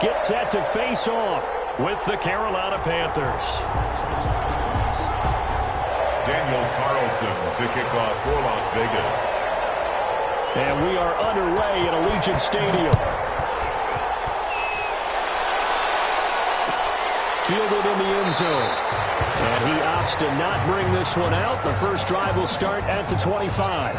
Get set to face off with the Carolina Panthers. Daniel Carlson to kick off for Las Vegas. And we are underway at Allegiant Stadium. Fielded in the end zone. And he opts to not bring this one out. The first drive will start at the 25.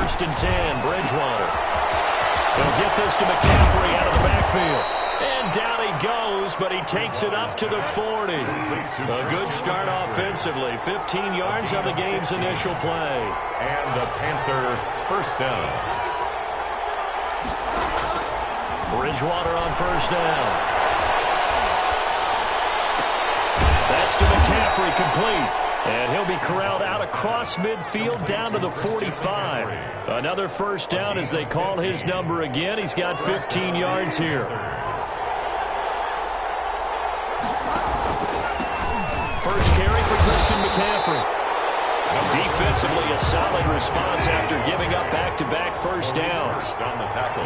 First and 10, Bridgewater. He'll get this to McCaffrey out of the backfield. And down he goes, but he takes it up to the 40. A good start offensively. 15 yards on the game's initial play. And the Panther first down. Bridgewater on first down. That's to McCaffrey, complete. And he'll be corralled out across midfield down to the 45. Another first down as they call his number again. He's got 15 yards here. First carry for Christian McCaffrey. Defensively, a solid response after giving up back-to-back first downs. On the tackle.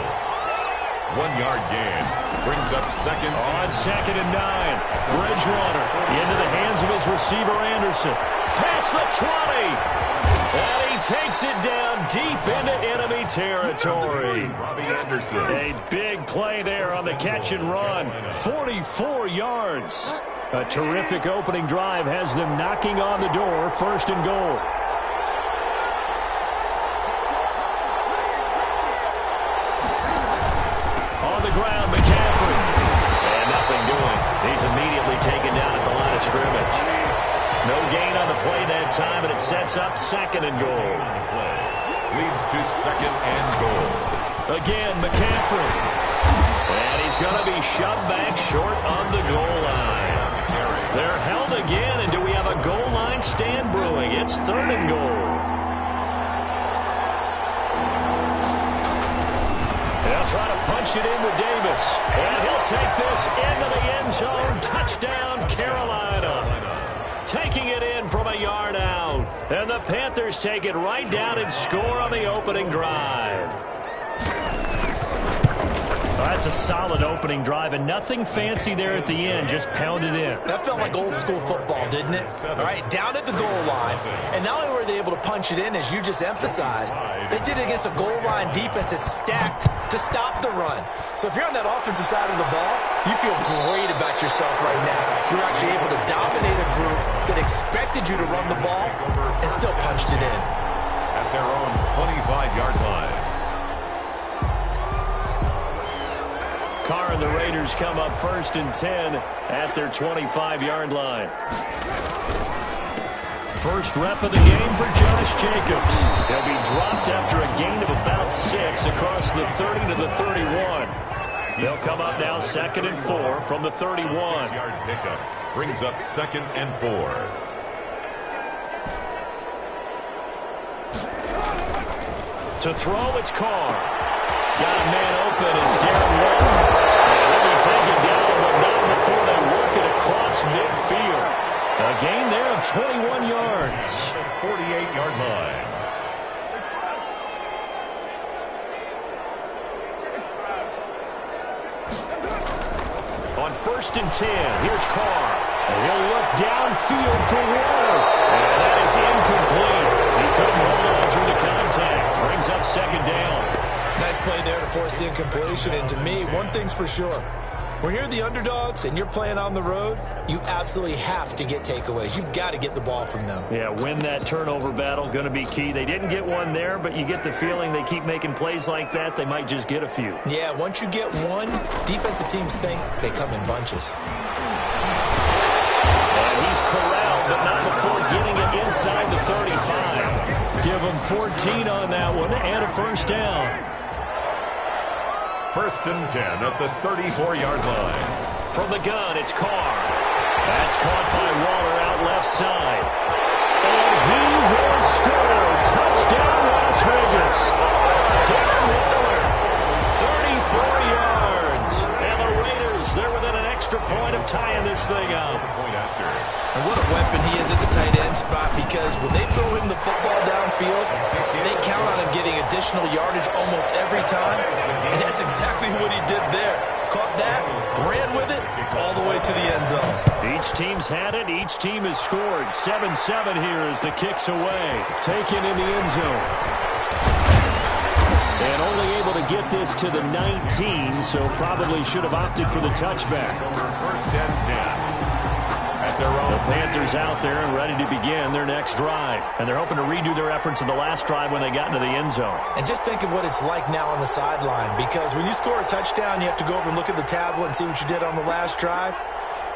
1 yard gain. Brings up second. On second and 9. Bridgewater into the hands of his receiver, Anderson. Past the 20. And he takes it down deep into enemy territory. Robbie Anderson. A big play there on the catch and run. 44 yards. A terrific opening drive has them knocking on the door. First and goal. Ground, McCaffrey. And nothing doing. He's immediately taken down at the line of scrimmage. No gain on the play that time, and it sets up second and goal. Leads to second and goal. Again, McCaffrey. And he's going to be shoved back short on the goal line. They're held again, and do we have a goal line stand brewing? It's third and goal. They'll try to punch it in with Davis. And he'll take this into the end zone. Touchdown, Carolina. Taking it in from a yard out. And the Panthers take it right down and score on the opening drive. That's a solid opening drive, and nothing fancy there at the end, just pounded in. That felt like old school football, didn't it? All right, down at the goal line. And not only were they able to punch it in, as you just emphasized, they did it against a goal line defense that's stacked to stop the run. So if you're on that offensive side of the ball, you feel great about yourself right now. You're actually able to dominate a group that expected you to run the ball and still punched it in. At their own 25-yard line. Carr and the Raiders come up first and 10 at their 25-yard line. First rep of the game for Josh Jacobs. He'll be dropped after a gain of about 6 across the 30 to the 31. They'll come up now second and 4 from the 31. 6-yard pickup brings up second and 4. To throw, it's Carr. Got a man open. It's Darren Waller. And he'll be taken down, but not before they work it across midfield. A gain there of 21 yards. 48-yard line. On first and 10, here's Carr. And he'll look downfield for Waller. And that is incomplete. He couldn't hold on through the contact. Brings up second down. Nice play there to force the incompletion. And to me, one thing's for sure. When you're the underdogs and you're playing on the road, you absolutely have to get takeaways. You've got to get the ball from them. Yeah, win that turnover battle, going to be key. They didn't get one there, but you get the feeling they keep making plays like that, they might just get a few. Yeah, once you get one, defensive teams think they come in bunches. And he's corralled, but not before getting it inside the 35. Give him 14 on that one and a first down. First and 10 at the 34-yard line. From the gun, it's Carr. That's caught by Waller out left side. And he will score. Touchdown, Las Vegas. Darren Waller, 34 yards. And the Raiders, they're within an extra point of tying this thing up. And what a weapon he is at the tight end spot, because when they throw him the football downfield, they count on him getting additional yardage almost every time. And that's exactly what he did there. Caught that, ran with it, all the way to the end zone. Each team's had it. Each team has scored. 7-7 here as the kick's away. Taken in the end zone. And only able to get this to the 19, so probably should have opted for the touchback. First and 10. The Panthers out there and ready to begin their next drive. And they're hoping to redo their efforts in the last drive when they got into the end zone. And just think of what it's like now on the sideline, because when you score a touchdown, you have to go over and look at the tablet and see what you did on the last drive.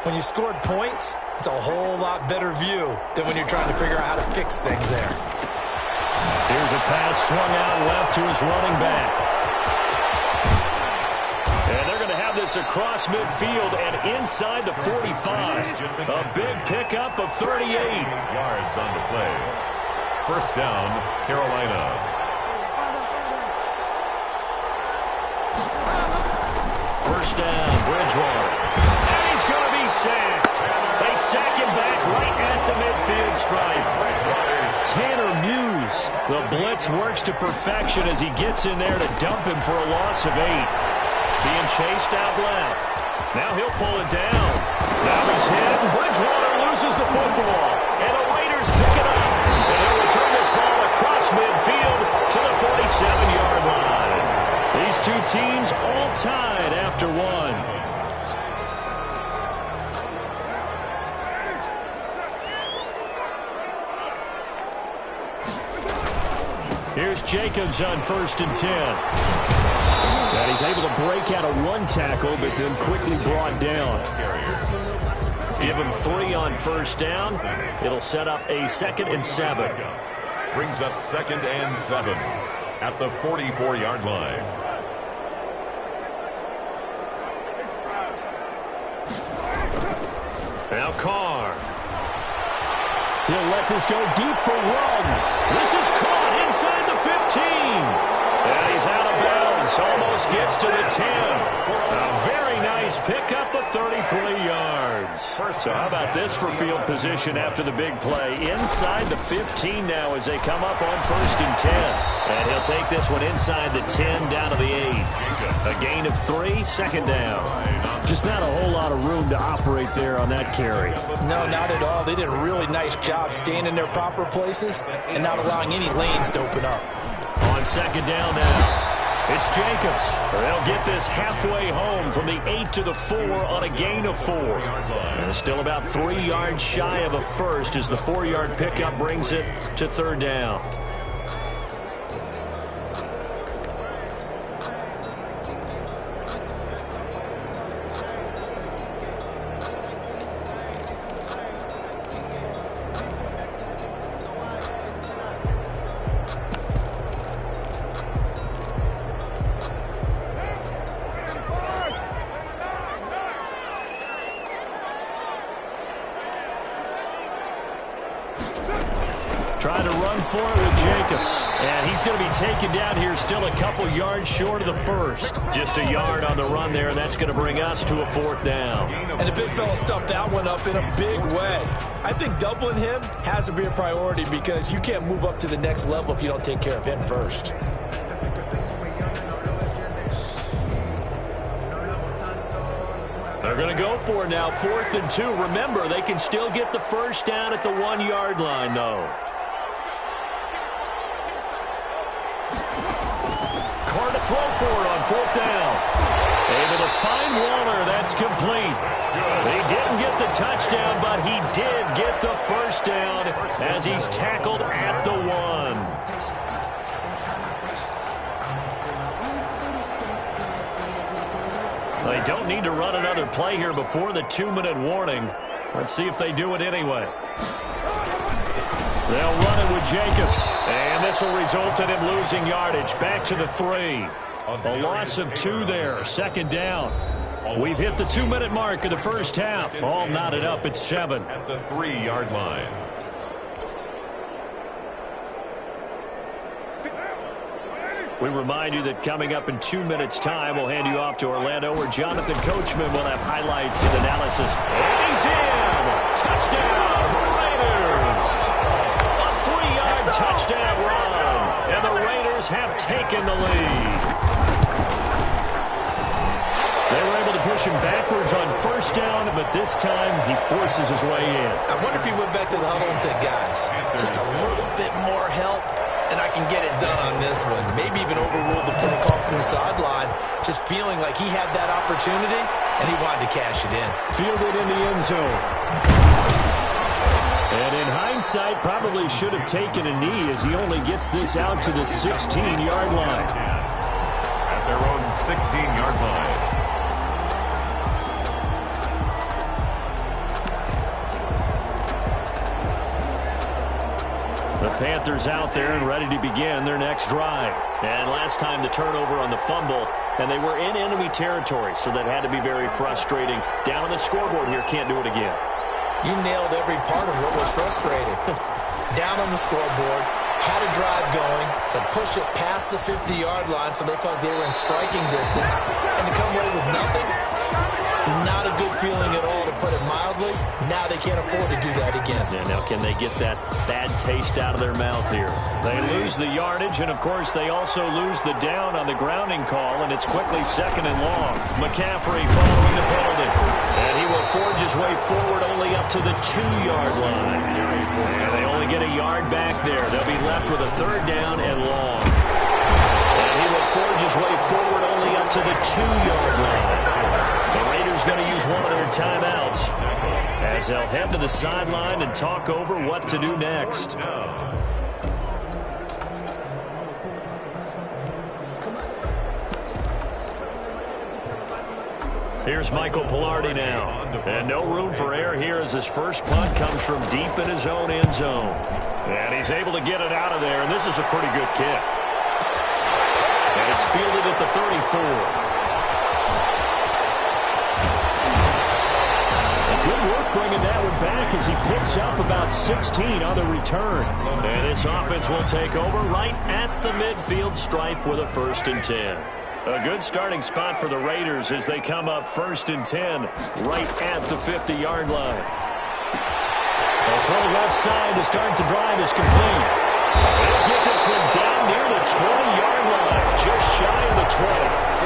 When you scored points, it's a whole lot better view than when you're trying to figure out how to fix things there. Here's a pass swung out left to his running back. And they're going to have this across midfield and inside the 45. A big pickup of 38. Yards on the play. First down, Carolina. First down, Bridgewater. And he's going to be sacked. They sack him back right at the midfield stripe. Tanner Muse. The blitz works to perfection as he gets in there to dump him for a loss of 8. Being chased out left. Now he'll pull it down. Now he's hit, and Bridgewater loses the football. And the Raiders pick it up. And he'll return this ball across midfield to the 47-yard line. These two teams all tied after one. Here's Jacobs on 1st and 10. And he's able to break out of one tackle, but then quickly brought down. Give him 3 on first down. It'll set up a 2nd and 7. Brings up 2nd and 7 at the 44-yard line. Now Carr. He'll let this go deep for Ruggs. This is caught inside the 15. And he's out of bounds. Almost gets to the 10. A very nice pickup of 33 yards. So how about this for field position after the big play? Inside the 15 now as they come up on 1st and 10. And he'll take this one inside the 10 down to the 8. A gain of 3, 2nd down. Just not a whole lot of room to operate there on that carry. No, not at all. They did a really nice job staying in their proper places and not allowing any lanes to open up. On 2nd down now, it's Jacobs. They'll get this halfway home from the 8 to the 4 on a gain of 4. And still about 3 yards shy of a first as the 4-yard pickup brings it to 3rd down. Trying to run for it with Jacobs. And he's going to be taken down here still a couple yards short of the first. Just a yard on the run there, and that's going to bring us to a 4th down. And the big fella stuffed that one up in a big way. I think doubling him has to be a priority because you can't move up to the next level if you don't take care of him first. They're going to go for it now, 4th and 2. Remember, they can still get the first down at the 1-yard line, though. Carr to throw for it on 4th down. Able to find Waller. That's complete. He didn't get the touchdown, but he did get the first down as he's tackled at the 1. They don't need to run another play here before the 2-minute warning. Let's see if they do it anyway. They'll run it with Jacobs. And this will result in him losing yardage. Back to the 3. A loss of 2 there. 2nd down. We've hit the 2-minute mark of the first half. All knotted up at 7. At the 3-yard line. We remind you that coming up in 2 minutes' time, we'll hand you off to Orlando, where Jonathan Coachman will have highlights and analysis. And he's in! Touchdown, Raiders! A 3-yard touchdown run, and the Raiders have taken the lead. They were able to push him backwards on first down, but this time he forces his way in. I wonder if he went back to the huddle and said, guys, just a little bit more help, and I can get it done on this one. Maybe even overruled the play call from the sideline, just feeling like he had that opportunity, and he wanted to cash it in. Fielded in the end zone. And in hindsight, probably should have taken a knee as he only gets this out to the 16-yard line. At their own 16-yard line. The Panthers out there and ready to begin their next drive. And last time the turnover on the fumble, and they were in enemy territory, so that had to be very frustrating. Down on the scoreboard here, can't do it again. You nailed every part of what was frustrating. Down on the scoreboard, had a drive going, that pushed it past the 50-yard line, so they felt they were in striking distance, and to come away with nothing, not a good feeling at all, to put it mildly. Now they can't afford to do that again. Yeah, now can they get that bad taste out of their mouth here? They lose the yardage, and of course they also lose the down on the grounding call, and it's quickly 2nd and long. McCaffrey following the penalty, and he will forge his way forward only up to the 2-yard line. And they only get a yard back there. They'll be left with a 3rd down and long. And he will forge his way forward only up to the 2-yard line. The Raiders going to use one of their timeouts as they'll head to the sideline and talk over what to do next. Here's Michael Pilardi now. And no room for error here as his first punt comes from deep in his own end zone. And he's able to get it out of there, and this is a pretty good kick. And it's fielded at the 34. Good work bringing that one back as he picks up about 16 on the return. And this offense will take over right at the midfield stripe with a 1st and 10. A good starting spot for the Raiders as they come up 1st and 10 right at the 50-yard line. A throw left side to start the drive is complete. They'll get this one down near the 20-yard line, just shy of the 20.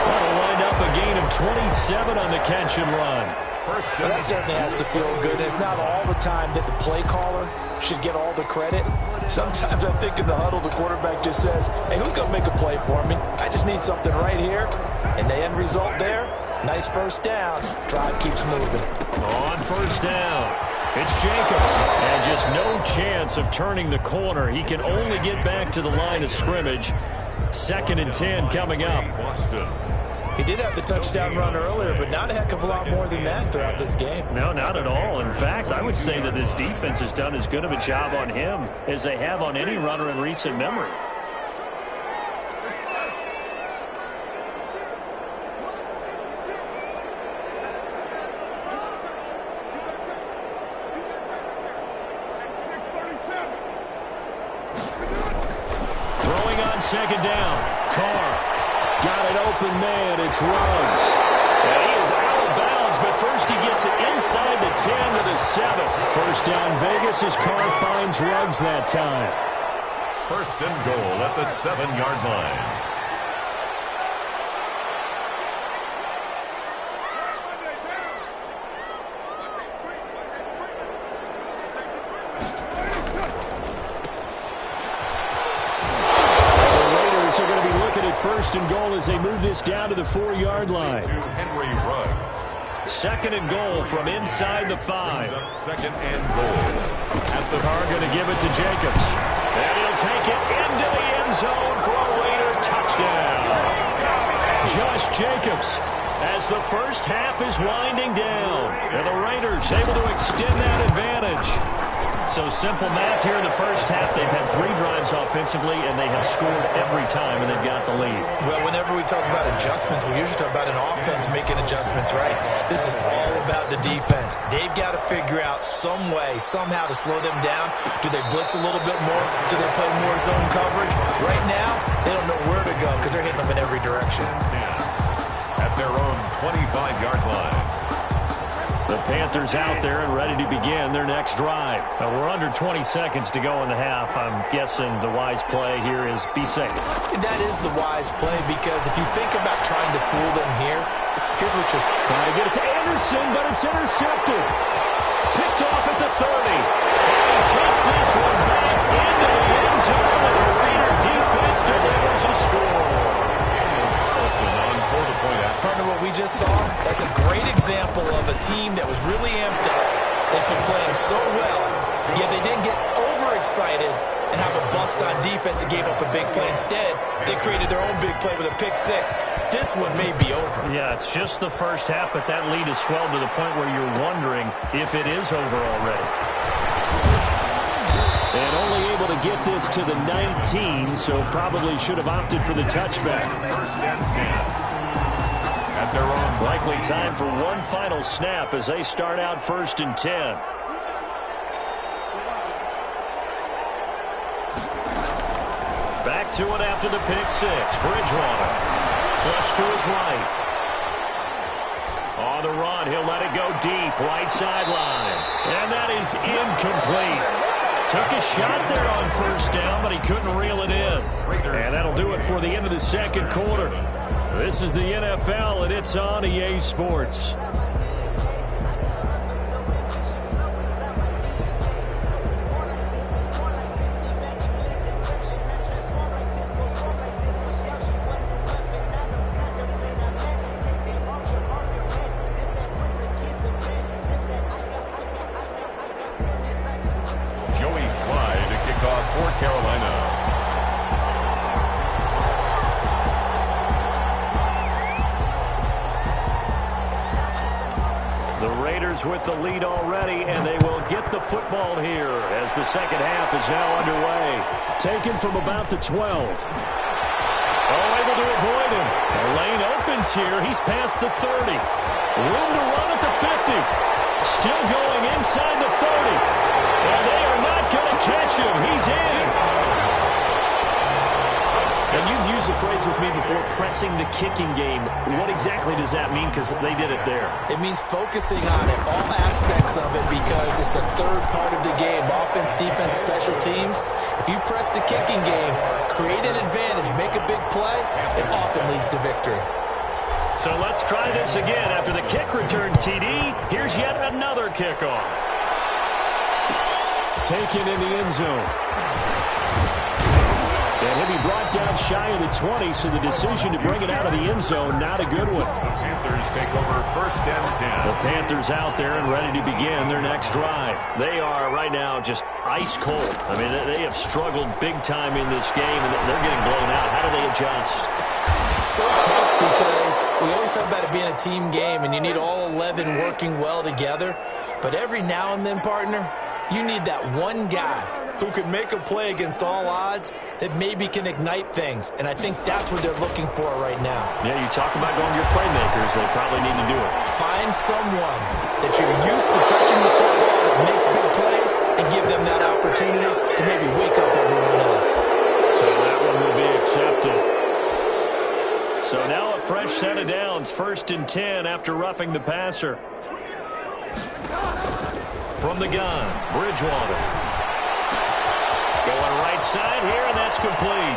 That'll wind up a gain of 27 on the catch and run. Well, that certainly has to feel good. It's not all the time that the play caller should get all the credit. Sometimes I think in the huddle, the quarterback just says, hey, who's going to make a play for me? I just need something right here. And the end result there, nice 1st down. Drive keeps moving. On 1st down, it's Jacobs. And just no chance of turning the corner. He can only get back to the line of scrimmage. 2nd and 10 coming up. He did have the touchdown run earlier, but not a heck of a lot more than that throughout this game. No, not at all. In fact, I would say that this defense has done as good of a job on him as they have on any runner in recent memory. Throwing on 2nd down. Carr. Got an open man. It's Ruggs. And he is out of bounds, but first he gets it inside the 10 to the 7. 1st down Vegas as Carr finds Ruggs that time. 1st and goal at the 7-yard line. Are going to be looking at 1st and goal as they move this down to the 4-yard line. Henry Ruggs. 2nd and goal from inside the 5. 2nd and goal. At the Carr going to give it to Jacobs. And he'll take it into the end zone for a Raider touchdown. Josh Jacobs as the first half is winding down. And the Raiders able to extend that advantage. So simple math here in the first half. They've had 3 drives offensively, and they have scored every time, and they've got the lead. Well, whenever we talk about adjustments, we usually talk about an offense making adjustments, right? This is all about the defense. They've got to figure out some way, somehow to slow them down. Do they blitz a little bit more? Do they play more zone coverage? Right now, they don't know where to go because they're hitting them in every direction. At their own 25-yard line. The Panthers out there and ready to begin their next drive. Now, we're under 20 seconds to go in the half. I'm guessing the wise play here is be safe. That is the wise play because if you think about trying to fool them here, here's what you're trying to get it to Anderson, but it's intercepted. Picked off at the 30. And he takes this one back into the end zone, and the Raider defense delivers a score. Partner, what we just saw, that's a great example of a team that was really amped up. They've been playing so well, yet they didn't get overexcited and have a bust on defense and gave up a big play. Instead, they created their own big play with a pick 6. This one may be over. Yeah, it's just the first half, but that lead has swelled to the point where you're wondering if it is over already. And only able to get this to the 19, so probably should have opted for the touchback. First and 10. At their own. Likely time for one final snap as they start out 1st and 10. Back to it after the pick 6. Bridgewater. Flush to his right. On the run, he'll let it go deep. Right sideline. And that is incomplete. Took a shot there on 1st down, but he couldn't reel it in. And that'll do it for the end of the 2nd quarter. This is the NFL, and it's on EA Sports. Joey Slye to kick off for Carolina. The Raiders with the lead already, and they will get the football here as the 2nd half is now underway. Taken from about the 12. Oh, able to avoid him. The lane opens here. He's past the 30. Room to run at the 50. Still going inside the 30. And they are not going to catch him. He's in. And you've used the phrase with me before, pressing the kicking game. What exactly does that mean? Because they did it there. It means focusing on it, all aspects of it, because it's the 3rd part of the game. Offense, defense, special teams. If you press the kicking game, create an advantage, make a big play, it often leads to victory. So let's try this again. After the kick return TD, here's yet another kickoff. Taken in the end zone. And he'll be brought down shy of the 20, so the decision to bring it out of the end zone, not a good one. The Panthers take over 1st and 10. The Panthers out there and ready to begin their next drive. They are right now just ice cold. I mean, they have struggled big time in this game, and they're getting blown out. How do they adjust? So tough because we always talk about it being a team game, and you need all 11 working well together. But every now and then, partner, you need that one guy who could make a play against all odds that maybe can ignite things. And I think that's what they're looking for right now. Yeah, you talk about going to your playmakers. They probably need to do it. Find someone that you're used to touching the football that makes big plays and give them that opportunity to maybe wake up everyone else. So that one will be accepted. So now a fresh set of downs. 1st and 10 after roughing the passer. From the gun, Bridgewater. Going right side here, and that's complete.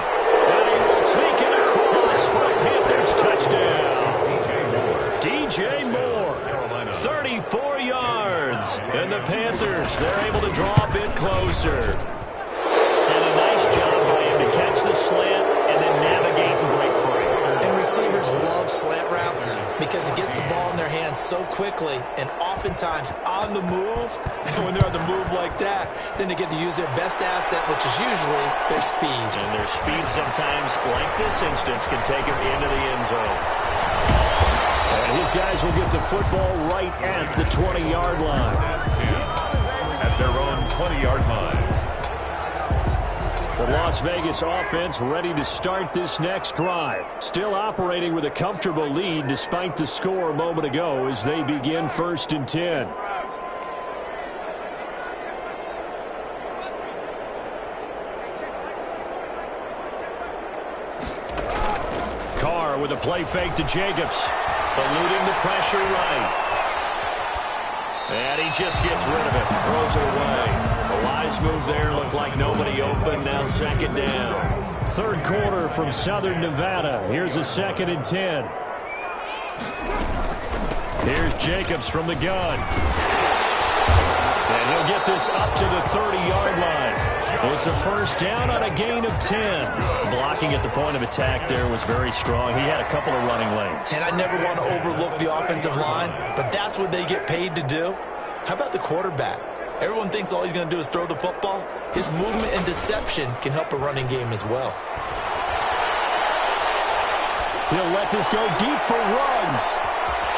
And he will take it across for a Panthers touchdown. DJ Moore, 34 yards. And the Panthers, they're able to draw a bit closer. And a nice job by him to catch the slant and then navigate and break free. And receivers love slant routes because it gets the ball in their hands so quickly and oftentimes on the move. And when they're on the move like that, then they get to use their best asset, which is usually their speed. And their speed sometimes, like this instance, can take them into the end zone. And his guys will get the football right at the 20-yard line. At their own 20-yard line. The Las Vegas offense ready to start this next drive. Still operating with a comfortable lead despite the score a moment ago as they begin 1st and 10. Carr with a play fake to Jacobs. Eluding the pressure right. And he just gets rid of it. Throws it away. A wise move there. Looked like nobody open. Now 2nd down. 3rd quarter from Southern Nevada. Here's a 2nd and 10. Here's Jacobs from the gun. And he'll get this up to the 30-yard line. It's a 1st down on a gain of 10. Blocking at the point of attack there was very strong. He had a couple of running lanes. And I never want to overlook the offensive line, but that's what they get paid to do. How about the quarterback? Everyone thinks all he's going to do is throw the football. His movement and deception can help a running game as well. He'll let this go deep for Ruggs.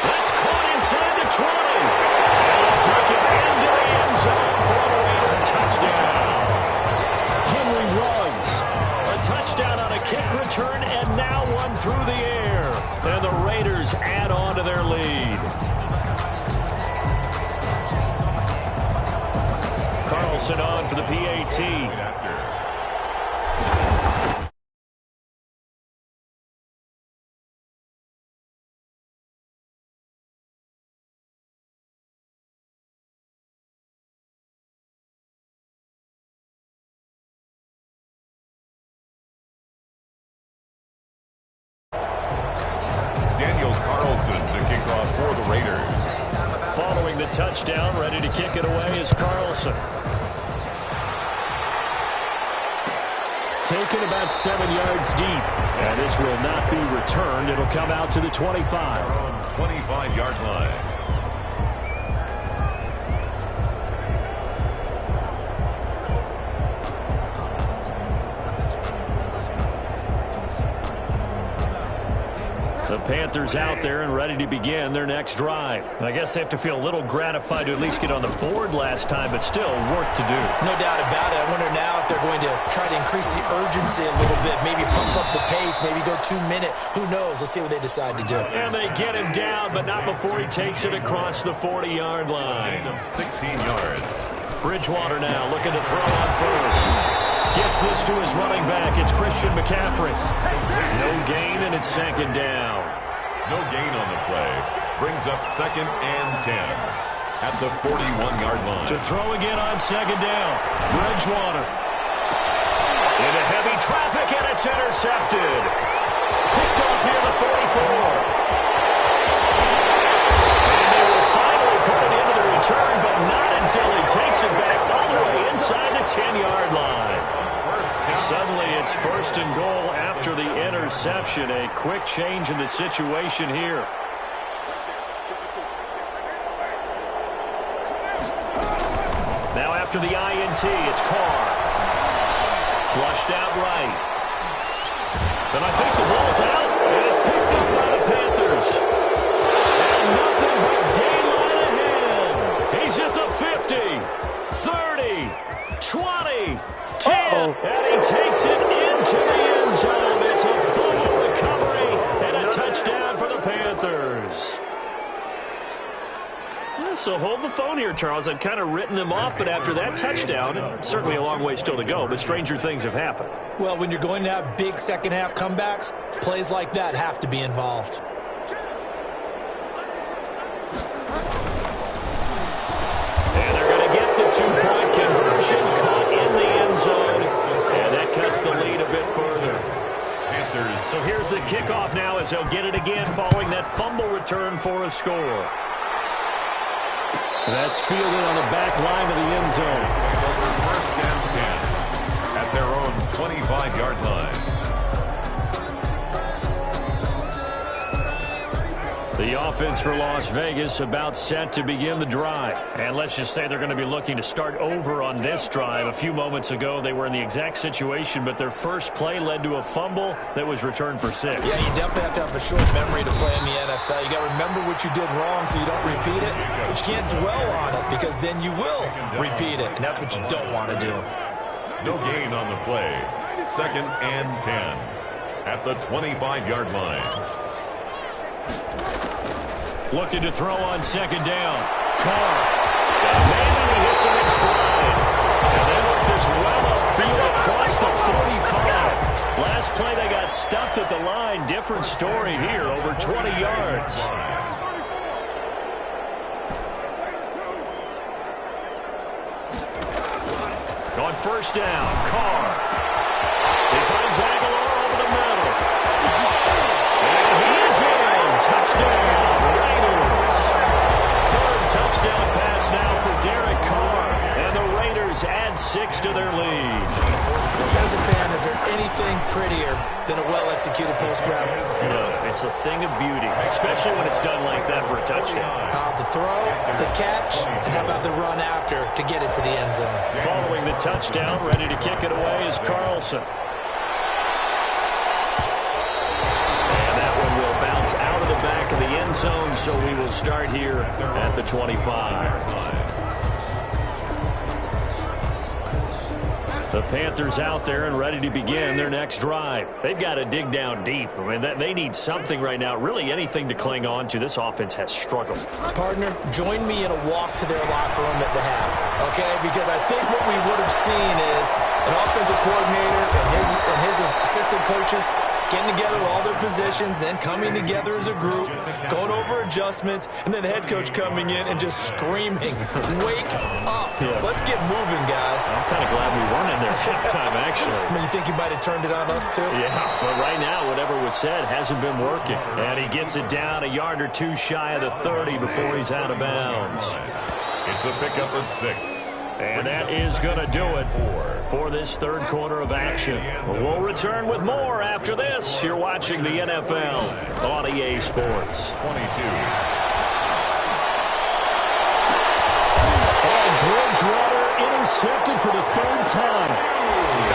That's caught inside the 20. And he'll take it into the end zone for a Raider touchdown. Henry Ruggs. A touchdown on a kick return, and now one through the air. And the Raiders add on to their lead. Carlson on for the PAT. For the Raiders. Following the touchdown, ready to kick it away is Carlson. Taken about 7 yards deep. And this will not be returned. It'll come out to the 25. On 25-yard line. The Panthers out there and ready to begin their next drive. I guess they have to feel a little gratified to at least get on the board last time, but still work to do. No doubt about it. I wonder now if they're going to try to increase the urgency a little bit, maybe pump up the pace, maybe go 2-minute. Who knows? Let's see what they decide to do. And they get him down, but not before he takes it across the 40-yard line. 16 yards. Bridgewater now looking to throw on first. Gets this to his running back. It's Christian McCaffrey. No gain, and it's 2nd down. No gain on the play. Brings up 2nd and 10 at the 41-yard line. To throw again on 2nd down. Bridgewater. Into heavy traffic, and it's intercepted. Picked off near the 44. And they will finally put it into the return, but not until he takes it back all the way inside the 10-yard line. Suddenly it's 1st and goal after the interception. A quick change in the situation here. Now after the INT, it's Carr. Flushed out right. And I think the ball's out, and it's picked up by the Panthers. And nothing but daylight ahead. He's at the 50, 30, 20, 10, and he takes it into the end zone. It's a fumble recovery and a touchdown for the Panthers. So hold the phone here, Charles. I've kind of written them off, but after that touchdown, certainly a long way still to go, but stranger things have happened. Well, when you're going to have big second-half comebacks, plays like that have to be involved. And they're going to get the two-point conversion caught in the end zone, and that cuts the lead a bit further. Panthers. So here's the kickoff now as they'll get it again following that fumble return for a score. That's fielded on the back line of the end zone. 1st and 10 at their own 25-yard line. The offense for Las Vegas about set to begin the drive. And let's just say they're going to be looking to start over on this drive. A few moments ago, they were in the exact situation, but their first play led to a fumble that was returned for 6. Yeah, you definitely have to have a short memory to play in the NFL. You got to remember what you did wrong so you don't repeat it, but you can't dwell on it because then you will repeat it, and that's what you don't want to do. No gain on the play. 2nd and 10 at the 25-yard line. Looking to throw on 2nd down. Carr. Man, he hits him in stride. And they work this well upfield across the 45. Last play they got stuffed at the line. Different story here, over 20 yards. On 1st down, Carr. He finds Aguilar over the middle. And he's in. Touchdown, Raiders. 3rd touchdown pass now for Derek Carr. And the Raiders add 6 to their lead. As a fan, is there anything prettier than a well-executed post-grab? No, it's a thing of beauty, especially when it's done like that for a touchdown. The throw, the catch, and how about the run after to get it to the end zone? Following the touchdown, ready to kick it away is Carlson. Out of the back of the end zone, so we will start here at the 25. The Panthers out there and ready to begin their next drive. They've got to dig down deep. I mean, they need something right now, really anything to cling on to. This offense has struggled. Partner, join me in a walk to their locker room at the half, okay? Because I think what we would have seen is an offensive coordinator and his assistant coaches getting together with all their positions, then coming together as a group, going over adjustments, and then the head coach coming in and just screaming, wake up. Yeah. Let's get moving, guys. I'm kind of glad we weren't in there at halftime, actually. I mean, you think he might have turned it on us, too? Yeah, but right now, whatever was said hasn't been working. And he gets it down a yard or two shy of the 30 before he's out of bounds. It's a pickup of 6. And that is going to do it for this 3rd quarter of action. We'll return with more after this. You're watching the NFL on EA Sports. 22. And Bridgewater intercepted for the 3rd time.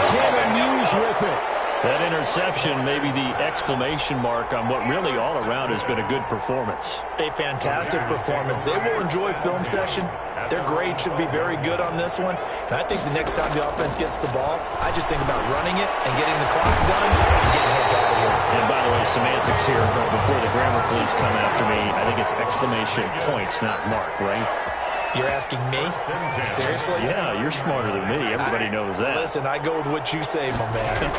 Tanner Muse with it. That interception, maybe the exclamation mark on what really all around has been a good performance. A fantastic performance. They will enjoy film session. Their grade should be very good on this one. And I think the next time the offense gets the ball, I just think about running it and getting the clock done and getting the heck out of here. And by the way, semantics here, but before the grammar police come after me, I think it's exclamation points, not mark, right? You're asking me? Seriously? Yeah, you're smarter than me. Everybody knows that. Listen, I go with what you say, my man.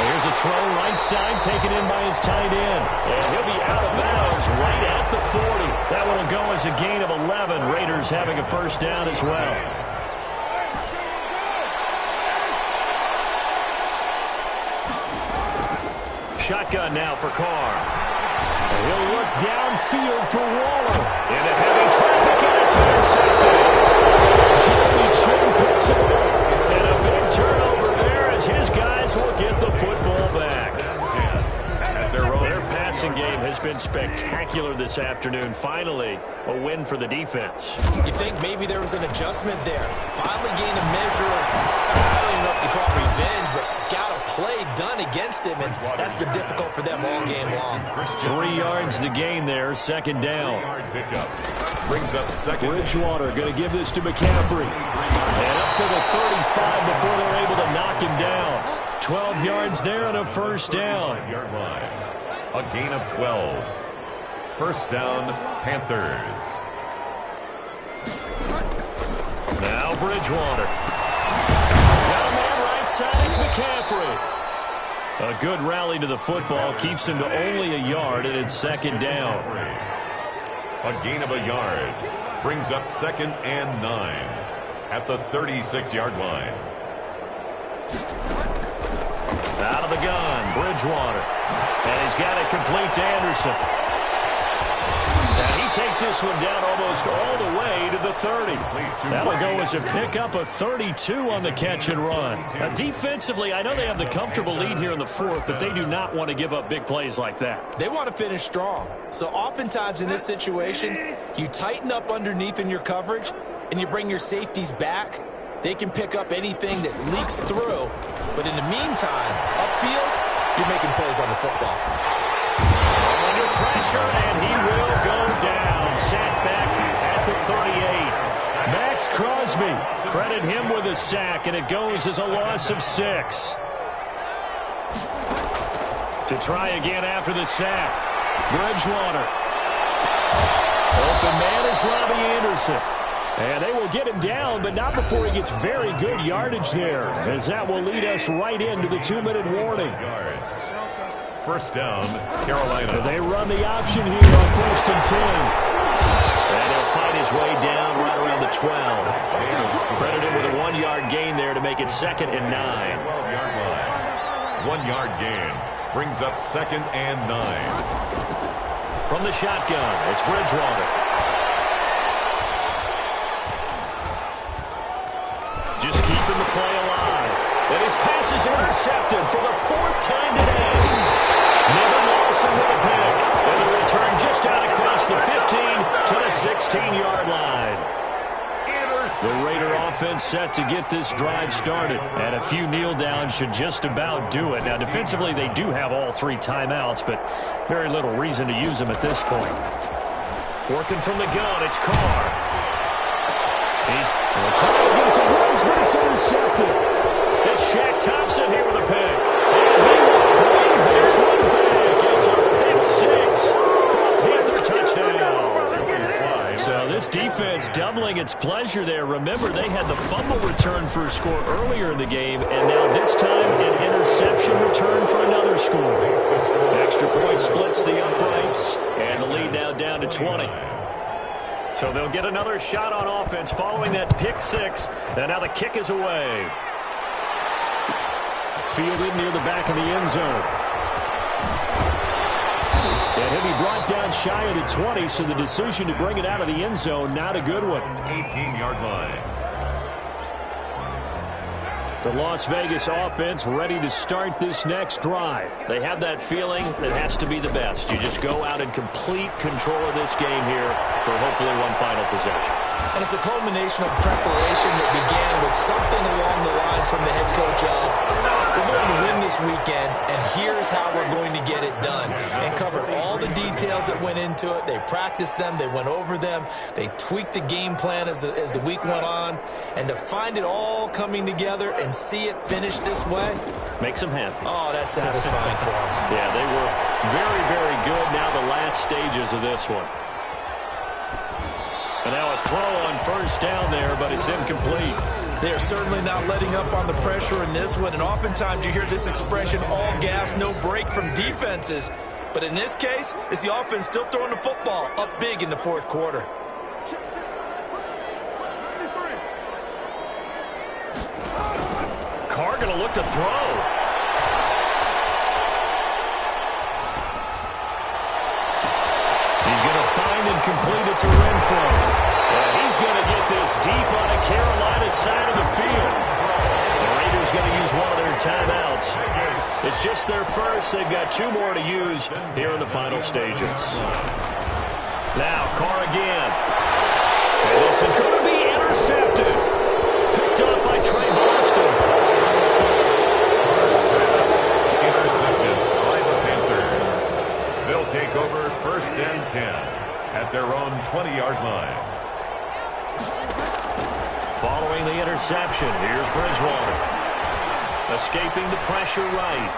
Here's a throw right side taken in by his tight end. And he'll be out of bounds right at the 40. That one will go as a gain of 11. Raiders having a 1st down as well. Shotgun now for Carr. And he'll look downfield for Waller. Into heavy traffic, and it's intercepted. Jeremy Chin picks it up. And a big turnover there as his guys will get the football back. Their passing game has been spectacular this afternoon. Finally, a win for the defense. You think maybe there was an adjustment there. Finally gained a measure of, I don't even know if you call it revenge, but got a play done against him, and that's been difficult for them all game long. 3 yards the gain there, 2nd down. Brings up 2nd. Bridgewater going to give this to McCaffrey. And up to the 35 before they're able to knock him down. 12 yards there and a 1st down. A gain of 12. 1st down, Panthers. Now Bridgewater. Got a man right side, it's McCaffrey. A good rally to the football keeps him to only a yard, and it's 2nd down. A gain of a yard. Brings up 2nd and 9 at the 36-yard line. Out of the gun, Bridgewater. And he's got it complete to Anderson. And he takes this one down almost all the way to the 30. That'll go as a pickup of 32 on the catch and run. Now, defensively, I know they have the comfortable lead here in the fourth, but they do not want to give up big plays like that. They want to finish strong. So oftentimes in this situation, you tighten up underneath in your coverage, and you bring your safeties back. They can pick up anything that leaks through. But in the meantime, upfield, you're making plays on the football. Under pressure, and he will go down. Sacked back at the 38. Max Crosby, credit him with a sack, and it goes as a loss of 6. To try again after the sack. Bridgewater. Open man is Robbie Anderson. And they will get him down, but not before he gets very good yardage there, as that will lead us right into the 2-minute warning. First down, Carolina. They run the option here on 1st and 10. And he'll find his way down right around the 12. Credited with a 1-yard gain there to make it 2nd and 9. 12-yard line. 1-yard gain brings up 2nd and 9. From the shotgun, it's Bridgewater. Just keeping the play alive. And his pass is intercepted for the 4th time today. Nevin Lawson with a pick. And the return just out across the 15 to the 16-yard line. The Raider offense set to get this drive started. And a few kneel downs should just about do it. Now, defensively, they do have all 3 timeouts, but very little reason to use them at this point. Working from the gun, it's Carr. He's trying to get it to Woods, but it's intercepted. It's Shaq Thompson here with a pick. And he will bring this one back. It's a pick 6 for a Panther touchdown. So this defense doubling its pleasure there. Remember, they had the fumble return for a score earlier in the game, and now this time an interception return for another score. Extra point splits the uprights, and the lead now down to 20. So they'll get another shot on offense following that pick 6, and now the kick is away. Fielded near the back of the end zone. And he'll be brought down shy of the 20, so the decision to bring it out of the end zone, not a good one. 18-yard line. The Las Vegas offense ready to start this next drive. They have that feeling that has to be the best. You just go out and complete control of this game here for hopefully one final possession. And it's a culmination of preparation that began with something along the lines from the head coach of, we're going to win this weekend, and here's how we're going to get it done. And covered all the details that went into it. They practiced them. They went over them. They tweaked the game plan as the week went on. And to find it all coming together and see it finish this way, makes them happy. Oh, that's satisfying for them. Yeah, they were very, very good. Now the last stages of this one. And now a throw on first down there, but it's incomplete. They are certainly not letting up on the pressure in this one, and oftentimes you hear this expression, all gas, no break from defenses. But in this case, it's the offense still throwing the football up big in the 4th quarter. Carr going to look to throw. He's going to find and complete it to Renfro. And he's going to get this deep on the Carolina side of the field. The Raiders going to use one of their timeouts. It's just their first. They've got 2 more to use here in the final stages. Now Carr again. And this is going to be intercepted. Picked up by Trey Boston. Intercepted by the Panthers. They'll take over 1st and 10 at their own 20-yard line. Following the interception, here's Bridgewater. Escaping the pressure right.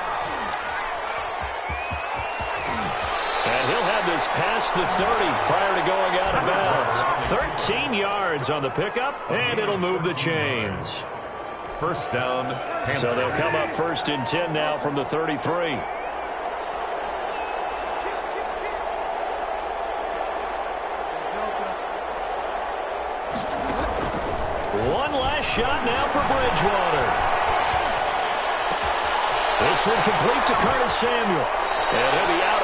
And he'll have this past the 30 prior to going out of bounds. 13 yards on the pickup, and it'll move the chains. First down, Panthers. So they'll come up 1st and 10 now from the 33. One last shot now for Bridgewater. This one complete to Curtis Samuel. And he'll be out